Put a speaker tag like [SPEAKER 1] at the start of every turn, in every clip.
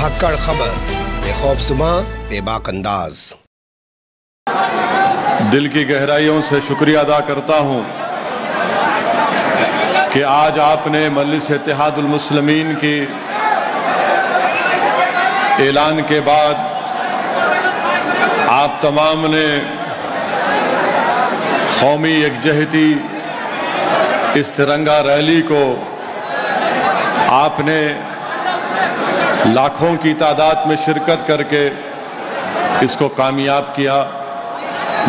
[SPEAKER 1] धाकड़ खबर, बेखौफसमा बेबाक अंदाज।
[SPEAKER 2] दिल की गहराइयों से शुक्रिया अदा करता हूं कि आज आपने मजलिस इत्तेहादुल मुस्लिमीन की ऐलान के बाद आप तमाम ने कौमी यकजहती इस तिरंगा रैली को आपने लाखों की तादाद में शिरकत करके इसको कामयाब किया।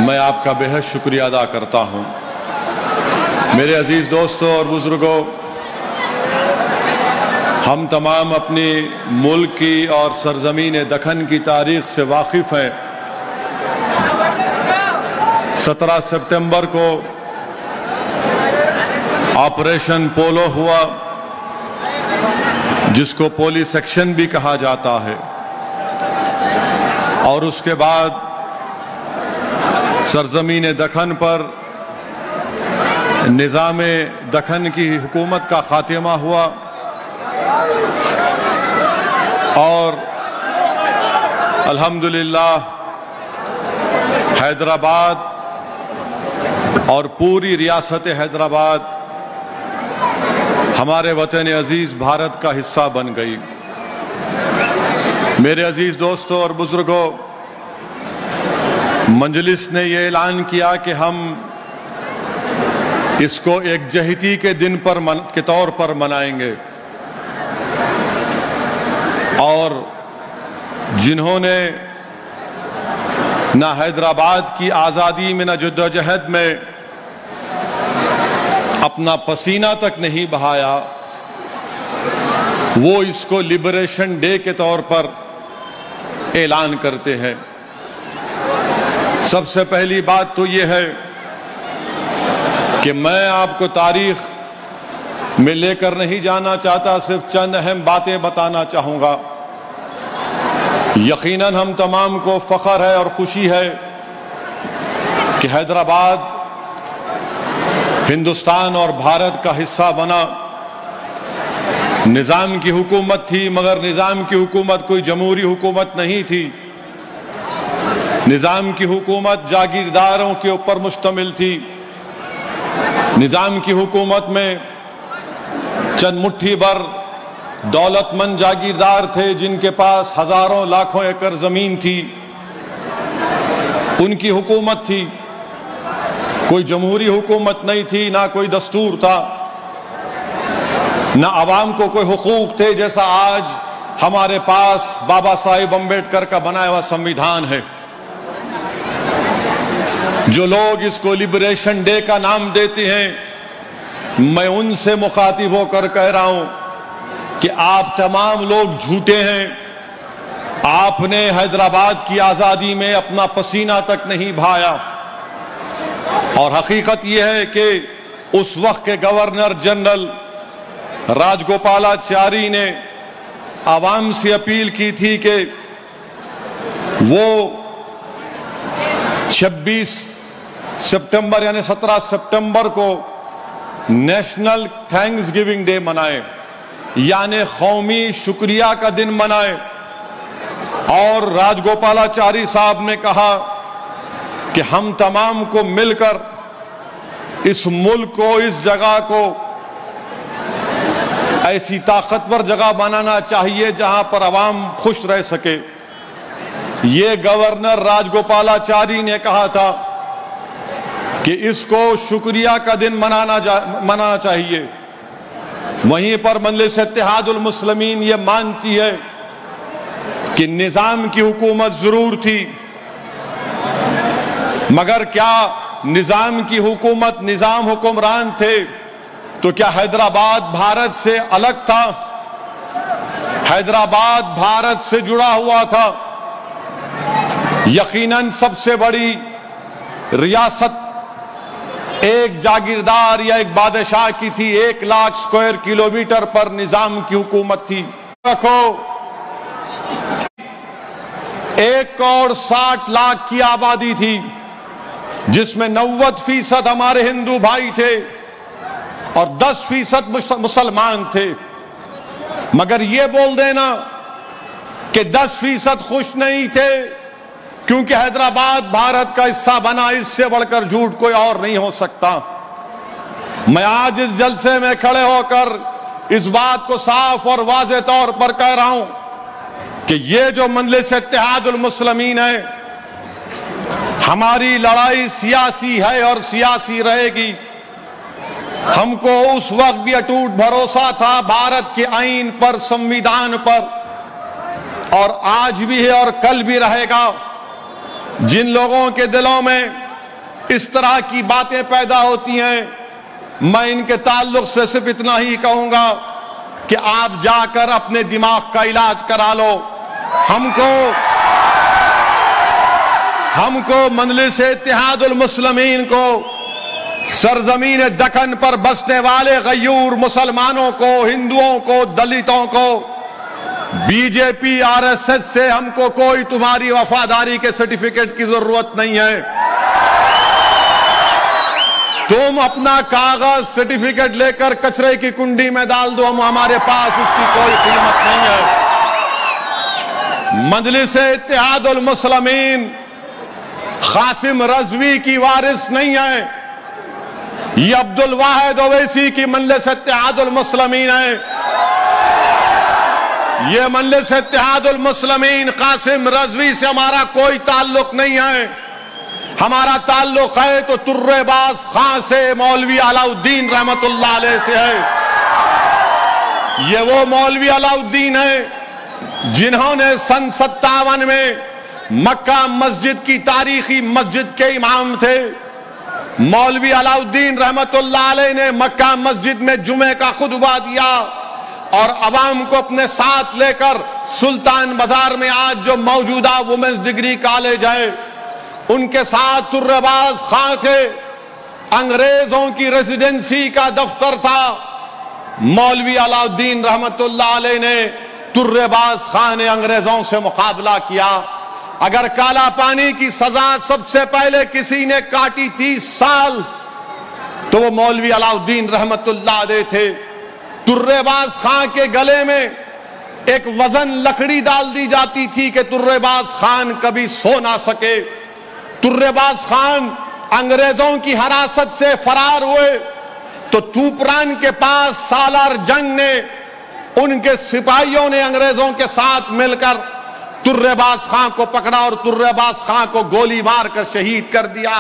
[SPEAKER 2] मैं आपका बेहद शुक्रिया अदा करता हूं। मेरे अजीज दोस्तों और बुजुर्गों, हम तमाम अपनी मुल्क की और सरजमीन दखन की तारीख से वाकिफ हैं। 17 सितंबर को ऑपरेशन पोलो हुआ, जिसको पोलिस एक्शन भी कहा जाता है, और उसके बाद सरजमीन दखन पर निज़ाम दखन की हुकूमत का खात्मा हुआ और अल्हम्दुलिल्लाह हैदराबाद और पूरी रियासत हैदराबाद हमारे वतन अजीज भारत का हिस्सा बन गई। मेरे अजीज दोस्तों और बुजुर्गों, मजलिस ने यह ऐलान किया कि हम इसको एकजहती के दिन पर के तौर पर मनाएंगे, और जिन्होंने न हैदराबाद की आज़ादी में न जद्दोजहद में अपना पसीना तक नहीं बहाया, वो इसको लिबरेशन डे के तौर पर ऐलान करते हैं। सबसे पहली बात तो ये है कि मैं आपको तारीख में लेकर नहीं जाना चाहता, सिर्फ चंद अहम बातें बताना चाहूंगा। यकीनन हम तमाम को फख्र है और खुशी है कि हैदराबाद हिंदुस्तान और भारत का हिस्सा बना। निज़ाम की हुकूमत थी, मगर निज़ाम की हुकूमत कोई जमहूरी हुकूमत नहीं थी। निज़ाम की हुकूमत जागीरदारों के ऊपर मुश्तमिल थी। निज़ाम की हुकूमत में चंद मुट्ठी भर दौलतमंद जागीरदार थे, जिनके पास हजारों लाखों एकड़ जमीन थी। उनकी हुकूमत थी, कोई जमहूरी हुकूमत नहीं थी, ना कोई दस्तूर था, ना अवाम को कोई हुकूक थे जैसा आज हमारे पास बाबा साहिब अम्बेडकर का बनाया हुआ संविधान है। जो लोग इसको लिबरेशन डे का नाम देते हैं, मैं उनसे मुखातिब होकर कह रहा हूं कि आप तमाम लोग झूठे हैं। आपने हैदराबाद की आजादी में अपना पसीना तक नहीं बहाया, और हकीकत यह है कि उस वक्त के गवर्नर जनरल राजगोपालाचारी ने आवाम से अपील की थी कि वो 26 सितंबर यानी 17 सितंबर को नेशनल थैंक्स गिविंग डे मनाए, यानी कौमी शुक्रिया का दिन मनाए। और राजगोपालाचारी साहब ने कहा कि हम तमाम को मिलकर इस मुल्क को, इस जगह को ऐसी ताकतवर जगह बनाना चाहिए जहां पर आवाम खुश रह सके। ये गवर्नर राजगोपालाचारी ने कहा था कि इसको शुक्रिया का दिन मनाना चाहिए। वहीं पर मजलिस इत्तेहादुल मुस्लिमीन ये मानती है कि निजाम की हुकूमत जरूर थी, मगर क्या निजाम की हुकूमत, निजाम हुक्मरान थे तो क्या हैदराबाद भारत से अलग था? हैदराबाद भारत से जुड़ा हुआ था। यकीनन सबसे बड़ी रियासत एक जागीरदार या एक बादशाह की थी। 1 लाख स्क्वायर किलोमीटर पर निजाम की हुकूमत थी। रखो 1,60,00,000 की आबादी थी, जिसमें 90% हमारे हिंदू भाई थे और 10% मुसलमान थे। मगर यह बोल देना कि 10% खुश नहीं थे क्योंकि हैदराबाद भारत का हिस्सा बना। इससे बढ़कर झूठ कोई और नहीं हो सकता। मैं आज इस जलसे में खड़े होकर इस बात को साफ और वाज़ेह तौर पर कह रहा हूं कि ये जो मजलिस इत्तेहादुल मुस्लिमीन है, हमारी लड़ाई सियासी है और सियासी रहेगी। हमको उस वक्त भी अटूट भरोसा था भारत के आईन पर, संविधान पर, और आज भी है और कल भी रहेगा। जिन लोगों के दिलों में इस तरह की बातें पैदा होती हैं, मैं इनके ताल्लुक से सिर्फ इतना ही कहूंगा कि आप जाकर अपने दिमाग का इलाज करा लो। हमको मजलिस इत्तेहादुल मुस्लिमीन को, सरजमीन दक्कन पर बसने वाले गयूर मुसलमानों को, हिंदुओं को, दलितों को, बीजेपी आरएसएस से हमको कोई तुम्हारी वफादारी के सर्टिफिकेट की जरूरत नहीं है। तुम अपना कागज सर्टिफिकेट लेकर कचरे की कुंडी में डाल दो, हमारे पास उसकी कोई कीमत नहीं है। मजलिस इत्तेहादुल मुस्लिमीन कासिम रजवी की वारिस नहीं है। ये अब्दुल वाहिद ओवैसी की मजलिस इत्तेहादुल मुस्लिमीन है। ये मजलिस इत्तेहादुल मुस्लिमीन कासिम रजवी से हमारा कोई ताल्लुक नहीं है। हमारा ताल्लुक है तो तुर्रेबाज खां से, मौलवी अलाउद्दीन रहमतुल्लाह अलैह से है। ये वो मौलवी अलाउद्दीन है जिन्होंने सन 57 में मक्का मस्जिद की तारीखी मस्जिद के इमाम थे। मौलवी अलाउद्दीन रहमतुल्लाह अलैह ने मक्का मस्जिद में जुमे का खुतबा दिया और अवाम को अपने साथ लेकर सुल्तान बाजार में आज जो मौजूदा वुमेन्स डिग्री कॉलेज है, उनके साथ तुर्रेबाज खां थे। अंग्रेजों की रेजिडेंसी का दफ्तर था। मौलवी अलाउद्दीन रहमतुल्लाह अलैह ने, तुर्रेबाज खां ने अंग्रेजों से मुकाबला किया। अगर काला पानी की सजा सबसे पहले किसी ने काटी 30 साल, तो वो मौलवी अलाउद्दीन रहमतुल्लाह अलैह थे। तुर्रेबाज खां के गले में एक वजन लकड़ी डाल दी जाती थी कि तुर्रेबाज खान कभी सो ना सके। तुर्रेबाज खान अंग्रेजों की हिरासत से फरार हुए तो तूपरान के पास सालार जंग ने, उनके सिपाहियों ने अंग्रेजों के साथ मिलकर तुर्रेबाज खां को पकड़ा और तुर्रेबाज खां को गोली मारकर शहीद कर दिया।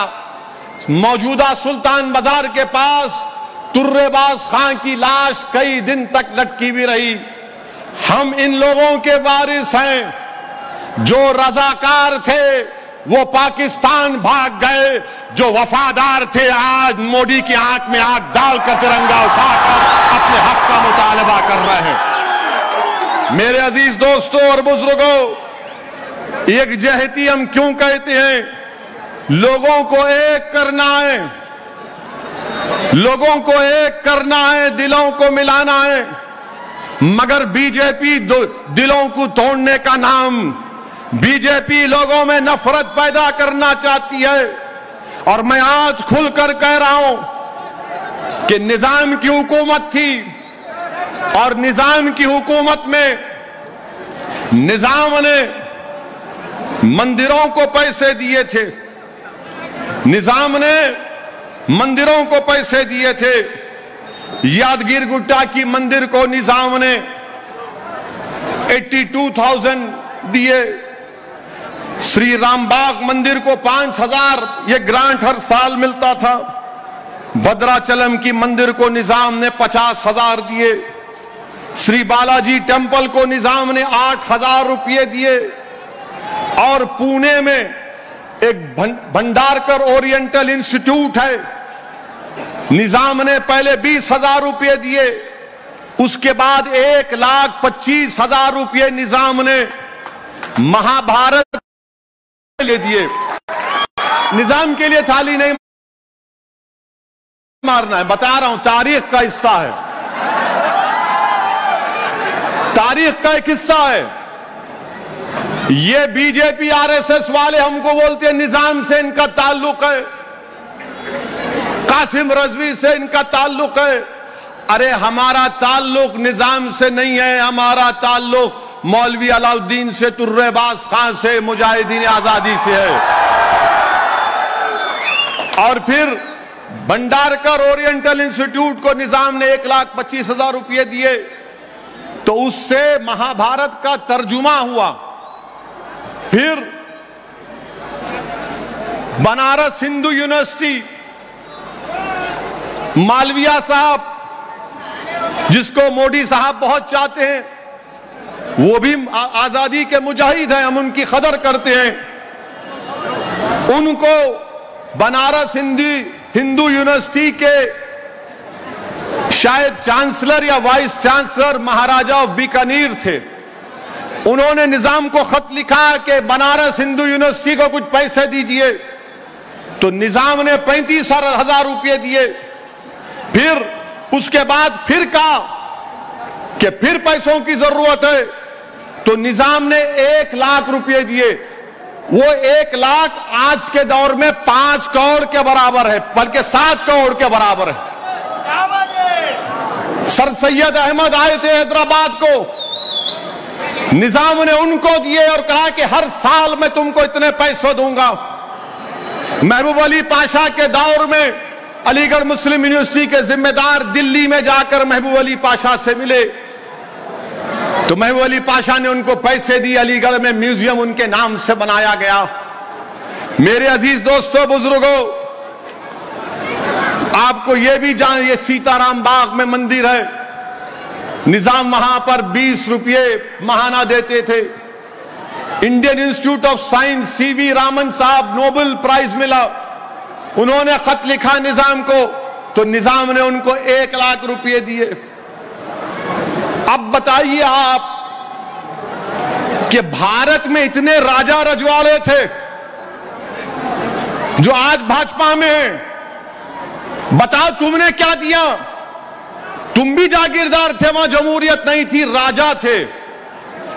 [SPEAKER 2] मौजूदा सुल्तान बाजार के पास तुर्रेबाज खां की लाश कई दिन तक लटकी भी रही। हम इन लोगों के वारिस हैं। जो रजाकार थे वो पाकिस्तान भाग गए, जो वफादार थे आज मोदी की आंख में आंख डालकर तिरंगा उठाकर अपने हक का मुतालबा कर रहे हैं। मेरे अजीज दोस्तों और बुजुर्गों, एक जहती हम क्यों कहते हैं? लोगों को एक करना है, लोगों को एक करना है, दिलों को मिलाना है। मगर बीजेपी दिलों को तोड़ने का नाम, बीजेपी लोगों में नफरत पैदा करना चाहती है। और मैं आज खुलकर कह रहा हूं कि निजाम की हुकूमत थी और निजाम की हुकूमत में निजाम ने मंदिरों को पैसे दिए थे, निजाम ने मंदिरों को पैसे दिए थे। यादगिर गुट्टा की मंदिर को निजाम ने 82,000 दिए। श्री रामबाग मंदिर को 5,000 ये ग्रांट हर साल मिलता था। भद्राचलम की मंदिर को निजाम ने 50,000 दिए। श्री बालाजी टेम्पल को निजाम ने 8,000 रुपये दिए। और पुणे में एक भंडारकर ओरिएंटल इंस्टीट्यूट है, निजाम ने पहले 20,000 रुपये दिए, उसके बाद 1,25,000 रुपये निजाम ने महाभारत ले दिए। निजाम के लिए थाली नहीं मारना है, बता रहा हूं, तारीख का हिस्सा है, तारीख का एक हिस्सा है। ये बीजेपी आरएसएस वाले हमको बोलते हैं निजाम से इनका ताल्लुक है, कासिम रजवी से इनका ताल्लुक है। अरे हमारा ताल्लुक निजाम से नहीं है, हमारा ताल्लुक मौलवी अलाउद्दीन से, तुर्रेबाज खान से, मुजाहिदीन आजादी से है। और फिर भंडारकर ओरिएंटल इंस्टीट्यूट को निजाम ने 1,25,000 रुपये दिए, तो उससे महाभारत का तर्जुमा हुआ। फिर बनारस हिंदू यूनिवर्सिटी, मालविया साहब जिसको मोदी साहब बहुत चाहते हैं, वो भी आजादी के मुजाहिद हैं, हम उनकी कदर करते हैं। उनको बनारस हिंदू यूनिवर्सिटी के शायद चांसलर या vice chancellor Maharaja of Bikaner थे। उन्होंने निजाम को खत लिखा कि बनारस हिंदू यूनिवर्सिटी को कुछ पैसे दीजिए, तो निजाम ने 35,000 रुपये दिए। फिर उसके बाद फिर कहा कि फिर पैसों की जरूरत है, तो निजाम ने 1 लाख रुपये दिए। वो 1 लाख आज के दौर में 5 करोड़ के बराबर है, बल्कि 7 करोड़ के बराबर है। सर सैयद अहमद आए थे हैदराबाद को, निजाम ने उनको दिए और कहा कि हर साल मैं तुमको इतने पैसे दूंगा। महबूब अली पाशा के दौर में अलीगढ़ मुस्लिम यूनिवर्सिटी के जिम्मेदार दिल्ली में जाकर महबूब अली पाशा से मिले, तो महबूब अली पाशा ने उनको पैसे दिए, अलीगढ़ में म्यूजियम उनके नाम से बनाया गया। मेरे अजीज दोस्तों, बुजुर्गों, आपको यह भी जान, ये सीताराम बाग में मंदिर है, निजाम वहां पर 20 रुपये महाना देते थे। Indian institute of science, CV Raman साहब, नोबेल प्राइज मिला, उन्होंने खत लिखा निजाम को, तो निजाम ने उनको 1 लाख रुपये दिए। अब बताइए आप कि भारत में इतने राजा रजवाड़े थे जो आज भाजपा में हैं, बताओ तुमने क्या दिया? तुम भी जागीरदार थे, वहां जमहूरियत नहीं थी, राजा थे।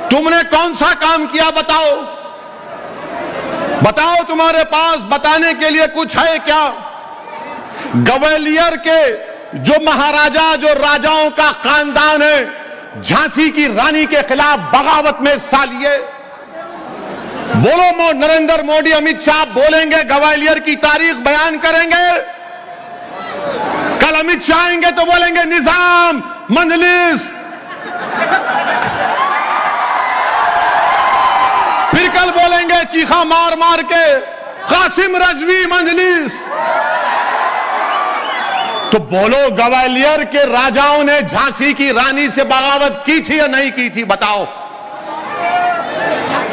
[SPEAKER 2] तुमने कौन सा काम किया? बताओ बताओ, तुम्हारे पास बताने के लिए कुछ है क्या? ग्वालियर के जो महाराजा, जो राजाओं का खानदान है, झांसी की रानी के खिलाफ बगावत में हिस्सा लिए। बोलो, नरेंद्र मोदी, अमित शाह बोलेंगे, ग्वालियर की तारीख बयान करेंगे। कल अमित शाह आएंगे तो बोलेंगे निजाम, मंजलिस। फिर कल बोलेंगे चीखा मार मार के, कासिम रजवी, मंजलिस। तो बोलो, ग्वालियर के राजाओं ने झांसी की रानी से बगावत की थी या नहीं की थी? बताओ।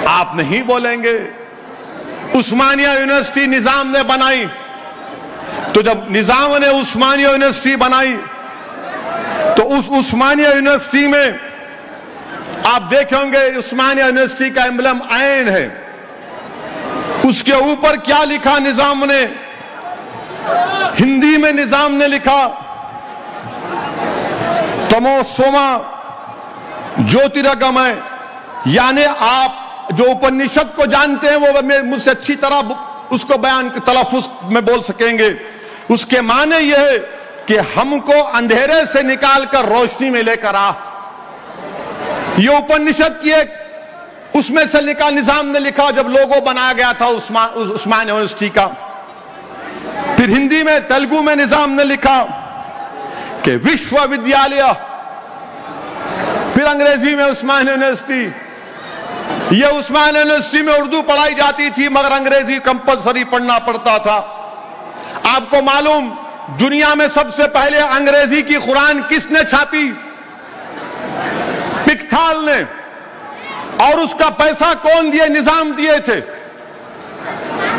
[SPEAKER 2] आप नहीं बोलेंगे। उस्मानिया यूनिवर्सिटी निजाम ने बनाई, तो जब निजाम ने उस्मानिया यूनिवर्सिटी बनाई, तो उस उस्मानिया यूनिवर्सिटी में आप देखेंगे उस्मानिया यूनिवर्सिटी का एम्बलम आयन है। उसके ऊपर क्या लिखा निजाम ने? हिंदी में निजाम ने लिखा, तमोसोमा ज्योतिर्गमय, यानी आप जो उपनिषद को जानते हैं वो मुझसे अच्छी तरह उसको बयान तलफ्फुज में बोल सकेंगे। उसके माने यह है कि हमको अंधेरे से निकालकर रोशनी में लेकर आ। ये उपनिषद की एक उसमें से लिखा, निजाम ने लिखा जब लोगो बनाया गया था उस्मान यूनिवर्सिटी का। फिर हिंदी में, तेलुगु में निजाम ने लिखा कि विश्वविद्यालय, फिर अंग्रेजी में उस्मान यूनिवर्सिटी। यह उस्मान यूनिवर्सिटी में उर्दू पढ़ाई जाती थी, मगर अंग्रेजी कंपलसरी पढ़ना पड़ता था। आपको मालूम, दुनिया में सबसे पहले अंग्रेजी की कुरान किसने छापी? पिकथाल ने। और उसका पैसा कौन दिए? निजाम दिए थे।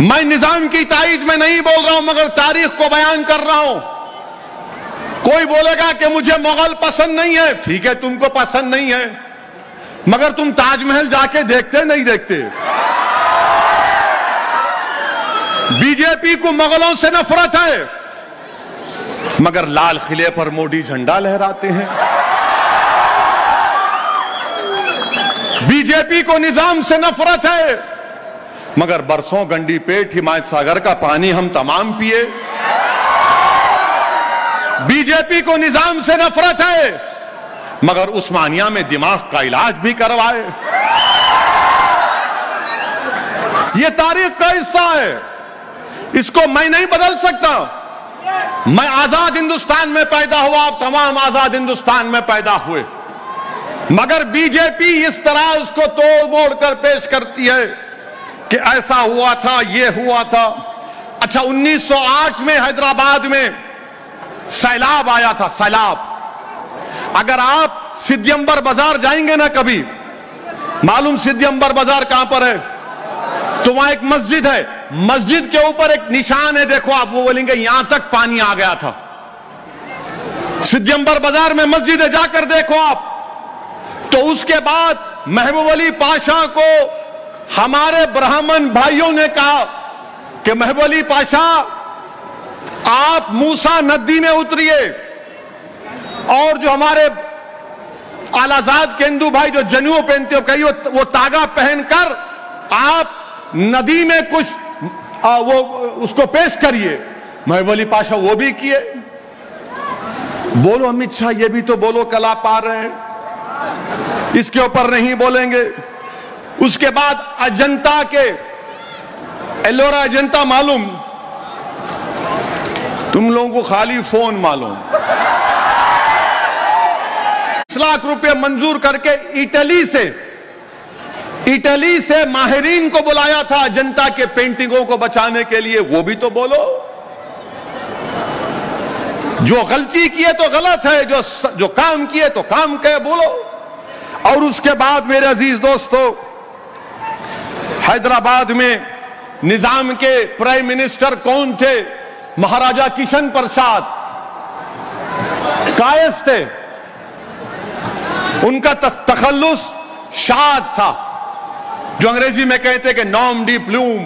[SPEAKER 2] मैं निजाम की तारीफ में नहीं बोल रहा हूं, मगर तारीख को बयान कर रहा हूं। कोई बोलेगा कि मुझे मुगल पसंद नहीं है, ठीक है, तुमको पसंद नहीं है, मगर तुम ताजमहल जाके देखते नहीं देखते? बीजेपी को मुगलों से नफरत है, मगर लाल किले पर मोदी झंडा लहराते हैं। बीजेपी को निजाम से नफरत है, मगर बरसों गंडी पेट हिमायत सागर का पानी हम तमाम पिए। बीजेपी को निजाम से नफरत है, मगर उस्मानिया में दिमाग का इलाज भी करवाए। यह तारीख का हिस्सा है, इसको मैं नहीं बदल सकता। मैं आजाद हिंदुस्तान में पैदा हुआ, आप तमाम आजाद हिंदुस्तान में पैदा हुए, मगर बीजेपी इस तरह उसको तोड़ मोड़ कर पेश करती है कि ऐसा हुआ था, ये हुआ था। अच्छा, 1908 में हैदराबाद में सैलाब आया था, सैलाब। अगर आप सिद्धियंबर बाजार जाएंगे ना कभी, मालूम सिद्धियंबर बाजार कहां पर है? तो वहां एक मस्जिद है, मस्जिद के ऊपर एक निशान है, देखो आप, वो बोलेंगे यहां तक पानी आ गया था। सिद्धियंबर बाजार में मस्जिद है, जाकर देखो आप। तो उसके बाद महबूब अली पाशा को हमारे ब्राह्मण भाइयों ने कहा कि महबूब अली पाशा, आप मूसा नदी में उतरिए, और जो हमारे आलाजाद के हिंदू भाई जो जनेऊ पहनते हो, कहीं वो तागा पहनकर आप नदी में कुछ वो उसको पेश करिए। महबूब अली पाशा वो भी किए। बोलो अमित शाह, ये भी तो बोलो, कला पा रहे हैं, इसके ऊपर नहीं बोलेंगे। उसके बाद अजंता के, एलोरा अजंता मालूम, तुम लोगों को खाली फोन मालूम। 10 लाख रुपए मंजूर करके इटली से माहिरीन को बुलाया था अजंता के पेंटिंगों को बचाने के लिए, वो भी तो बोलो। जो गलती किए तो गलत है, जो काम किए तो काम कहे, बोलो। और उसके बाद मेरे अजीज दोस्तों, हैदराबाद में निजाम के प्राइम मिनिस्टर कौन थे? महाराजा किशन प्रसाद कायस थे। उनका तखल्लुस शाद था, जो अंग्रेजी में कहते हैं कि नॉम डी प्लूम।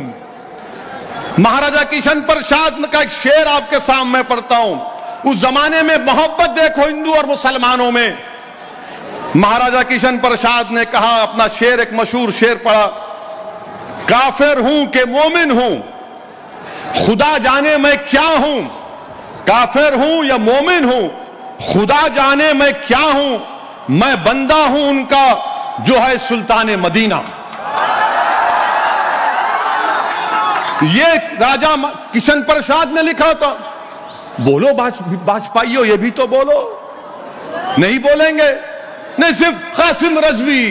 [SPEAKER 2] महाराजा किशन प्रसाद का एक शेर आपके सामने पढ़ता हूं। उस जमाने में मोहब्बत देखो हिंदू और मुसलमानों में। महाराजा किशन प्रसाद ने कहा, अपना शेर, एक मशहूर शेर पढ़ा, काफिर हूं कि मोमिन हूं, खुदा जाने मैं क्या हूं। काफिर हूं या मोमिन हूं, खुदा जाने मैं क्या हूं। मैं बंदा हूं उनका जो है सुल्तान मदीना। ये राजा किशन प्रसाद ने लिखा था। बोलो वाजपेयी, ये भी तो बोलो। नहीं बोलेंगे, नहीं, सिर्फ कासिम रजवी,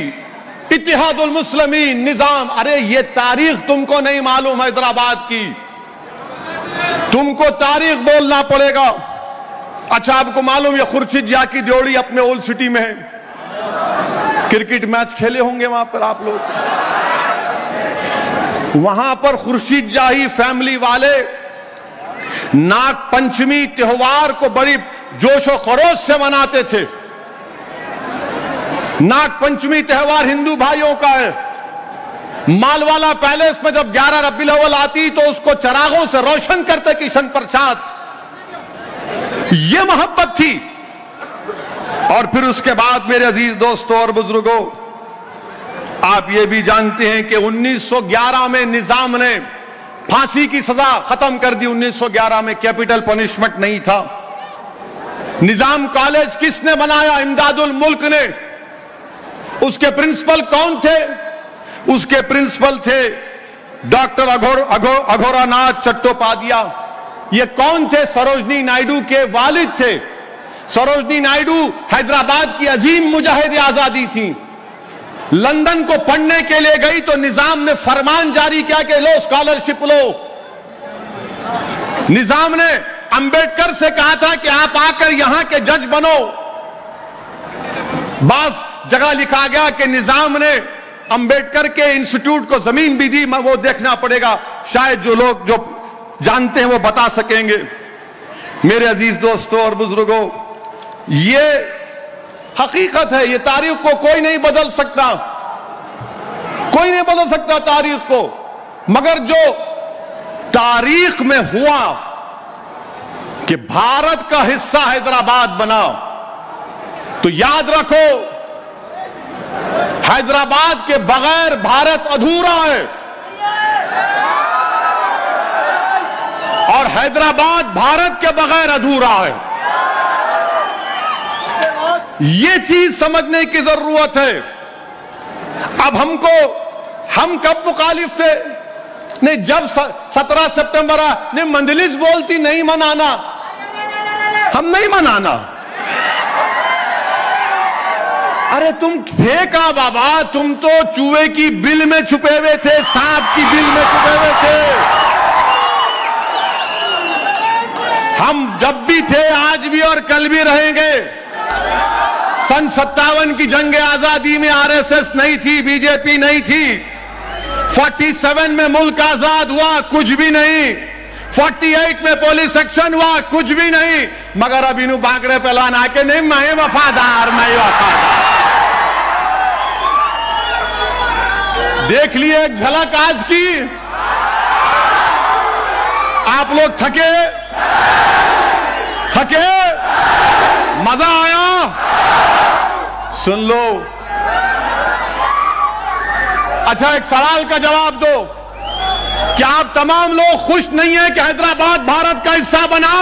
[SPEAKER 2] इत्तेहादुल मुस्लिमीन, निजाम। अरे ये तारीख तुमको नहीं मालूम हैदराबाद की, तुमको तारीख बोलना पड़ेगा। अच्छा, आपको मालूम है खुर्शीद जा की ड्योढ़ी अपने ओल्ड सिटी में है, क्रिकेट मैच खेले होंगे वहां पर आप लोग। वहां पर खुर्शीद जाही फैमिली वाले नाग पंचमी त्योहार को बड़ी जोशो खरोश से मनाते थे। नाग पंचमी त्योहार हिंदू भाइयों का है। मालवाला पैलेस में जब 11 रबीउल अव्वल आती तो उसको चरागों से रोशन करते किशन प्रसाद। यह मोहब्बत थी। और फिर उसके बाद मेरे अजीज दोस्तों और बुजुर्गों, आप ये भी जानते हैं कि 1911 में निजाम ने फांसी की सजा खत्म कर दी। 1911 में कैपिटल पनिशमेंट नहीं था। निजाम कॉलेज किसने बनाया? इमदादुल मुल्क ने। उसके प्रिंसिपल कौन थे? उसके प्रिंसिपल थे डॉक्टर अघोरानाथ चट्टोपाध्याय। ये कौन थे? सरोजनी नायडू के वालिद थे। सरोजनी नायडू हैदराबाद की अजीम मुजाहिद आजादी थी। लंदन को पढ़ने के लिए गई तो निजाम ने फरमान जारी किया कि लो स्कॉलरशिप लो। निजाम ने अंबेडकर से कहा था कि आप आकर यहां के जज बनो। बास जगह लिखा गया कि निजाम ने अंबेडकर के इंस्टीट्यूट को जमीन भी दी। वो देखना पड़ेगा, शायद जो लोग जो जानते हैं वो बता सकेंगे। मेरे अजीज दोस्तों और बुजुर्गों, ये हकीकत है। ये तारीख को कोई नहीं बदल सकता, कोई नहीं बदल सकता तारीख को। मगर जो तारीख में हुआ कि भारत का हिस्सा हैदराबाद बना, तो याद रखो हैदराबाद के बगैर भारत अधूरा है और हैदराबाद भारत के बगैर अधूरा है। ये चीज समझने की जरूरत है। अब हम कब मुखालिफ थे? नहीं, जब 17 सितंबर ने मंजलिस बोलती नहीं मनाना, हम नहीं मनाना। अरे तुम थे कहां बाबा? तुम तो चूहे की बिल में छुपे हुए थे, सांप की बिल में छुपे हुए थे। हम जब भी थे, आज भी और कल भी रहेंगे। सन 57 की जंग आजादी में आरएसएस नहीं थी, बीजेपी नहीं थी। 47 में मुल्क आजाद हुआ, कुछ भी नहीं। 48 में पुलिस एक्शन हुआ, कुछ भी नहीं। मगर अब इन्हों बांकड़े पहलान आके नहीं, मैं वफादार, मैं वफादार। देख लिए एक झलक आज की। आप लोग थके? मजा आया? सुन लो। अच्छा, एक सवाल का जवाब दो। क्या आप तमाम लोग खुश नहीं हैं कि हैदराबाद भारत का हिस्सा बना?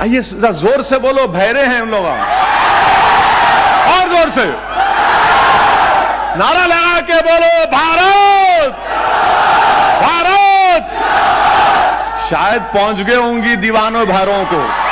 [SPEAKER 2] आइए जोर से बोलो, बहरे हैं हम लोग। और जोर से नारा लगा के बोलो, भारत भारत। शायद पहुंच गए होंगी दीवानों भैरों को।